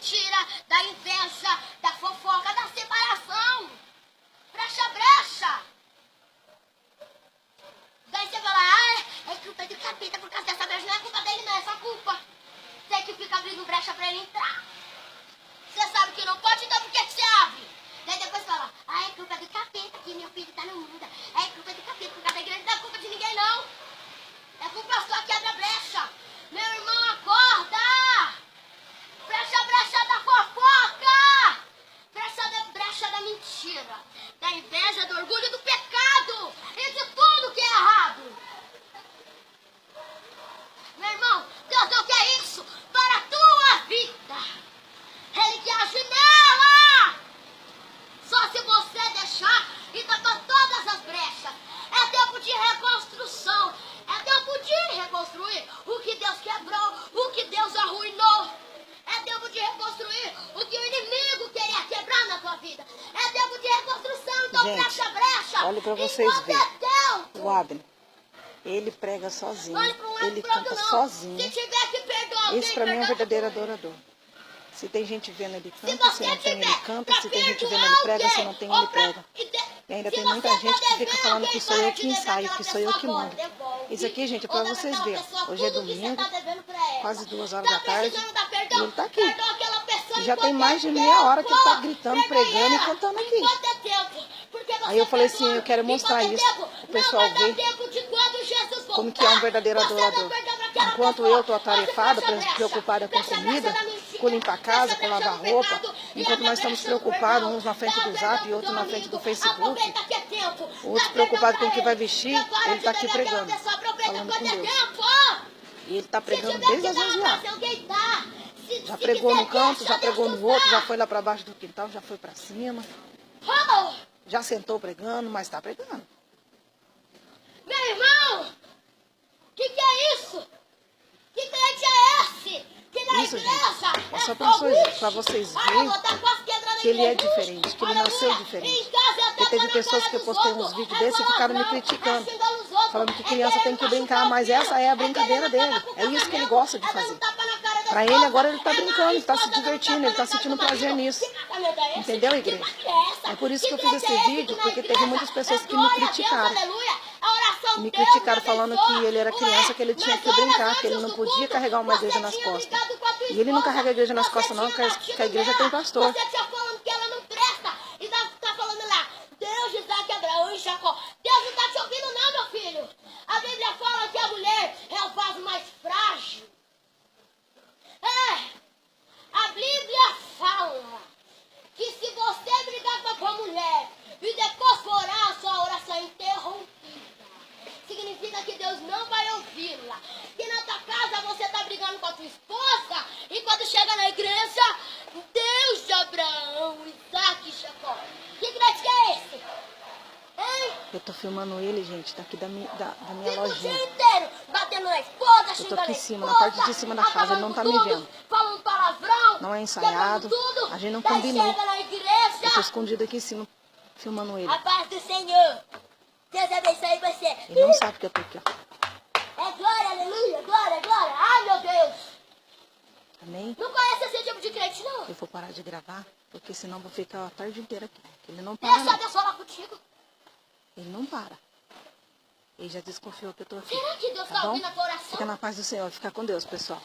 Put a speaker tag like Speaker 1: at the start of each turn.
Speaker 1: mentira, da inveja, da fofoca, da separação. Brecha, brecha. Daí você fala, é culpa do capeta por causa dessa brecha. Não é culpa dele, não, é só culpa. Você que fica abrindo brecha pra ele entrar. Você sabe que não pode, então por que você abre? Daí depois fala, é culpa do capeta que meu filho tá no mundo. É culpa do capeta por causa da igreja. Não é culpa de ninguém, não. É culpa sua que abre a brecha. Meu irmão, acorda! Brecha, brecha da fofoca! Brecha da mentira, da inveja, do orgulho, do pecado e de tudo que é errado. Meu irmão, Deus não quer isso para a tua vida. Ele quer agir nela. Só se você deixar e tapar todas as brechas. É tempo de reconstrução. É tempo de reconstruir o que Deus quebrou, o que Deus arruinou. É tempo de reconstruir o que o inimigo queria quebrar na tua vida. É tempo de reconstrução, então brecha, brecha.
Speaker 2: Olha pra vocês verem. O Abner, ele prega sozinho, ele canta sozinho.
Speaker 1: Se tiver que perdoar,
Speaker 2: esse pra mim é um verdadeiro adorador. Se tem gente vendo ele canta, se não tem ele canta, se tem gente vendo ele prega, se não tem ele prega. E ainda tem muita gente que fica falando que sou eu que ensaio, que sou eu que mando. Isso aqui, gente, é pra vocês verem. Hoje é domingo, quase 2 horas da tarde, e ele tá aqui. E já tem mais de meia hora que ele tá gritando, pregando e cantando aqui. Aí eu falei assim, eu quero mostrar isso, o pessoal ver como que é um verdadeiro adorador. Enquanto eu tô atarefada, preocupada com comida, com limpar a casa, com lavar roupa, enquanto nós estamos preocupados, uns na frente do Zap e outros na frente do Facebook, outros preocupados com o que vai vestir, ele está aqui pregando, falando com Deus. E ele está pregando desde as 11 horas. Já pregou no canto, já pregou no outro, já foi lá para baixo do quintal, já foi para cima. Já sentou pregando, mas está pregando.
Speaker 1: Meu irmão, que é isso? Que crente é esse? Que na
Speaker 2: isso,
Speaker 1: igreja
Speaker 2: gente, é só para vocês verem que ele é diferente, que ele nasceu diferente. Porque teve pessoas que eu postei uns vídeos desses e ficaram me criticando, falando que criança tem que brincar, mas essa é a brincadeira dele. É isso que ele gosta de fazer. Para ele agora ele está brincando, ele está se divertindo, ele está sentindo prazer nisso. Entendeu, igreja? É por isso que eu fiz esse vídeo, porque teve muitas pessoas que me criticaram. Me criticaram falando que ele era criança, que ele tinha que brincar, que ele não podia carregar uma igreja nas costas. E ele não carrega a igreja nas costas não, porque a igreja tem pastor.
Speaker 1: Você está falando que ela não presta e está falando lá, Deus, Isaac, Abraão e Jacó. Deus não está te ouvindo não, meu filho. A Bíblia fala que a mulher é o vaso mais frágil. A Bíblia fala que se você brigar com a tua mulher e depois for orar, a sua oração é interrompida. Significa que Deus não vai ouvi-la. Que na tua casa você está brigando com a tua esposa e quando chega na igreja, Deus de Abraão, Isaac e Jacó. Que crente é esse? Hein?
Speaker 2: Eu tô filmando ele, gente, daqui da minha
Speaker 1: Fica
Speaker 2: lojinha.
Speaker 1: o dia inteiro batendo na esposa,
Speaker 2: Eu tô aqui em cima, na parte de cima da casa, ele não tá me vendo.
Speaker 1: Falando palavrão.
Speaker 2: Não é ensaiado, a gente não combinou.
Speaker 1: Chega na igreja.
Speaker 2: Eu tô escondido aqui em cima, filmando ele.
Speaker 1: A paz do Senhor. Deus abençoe você.
Speaker 2: Ele não sabe que eu tô aqui, ó.
Speaker 1: É glória, aleluia, glória, glória. Ai, meu Deus.
Speaker 2: Amém?
Speaker 1: Não conhece esse tipo de crente, não?
Speaker 2: Eu vou parar de gravar, porque senão eu vou ficar a tarde inteira aqui. Ele não para,
Speaker 1: Deixa Deus falar contigo.
Speaker 2: Ele não para. Ele já desconfiou que eu tô aqui.
Speaker 1: Será que Deus
Speaker 2: Tá
Speaker 1: tá
Speaker 2: bom?
Speaker 1: ouvindo a tua oração?
Speaker 2: Fica na paz do Senhor. Fica com Deus, pessoal.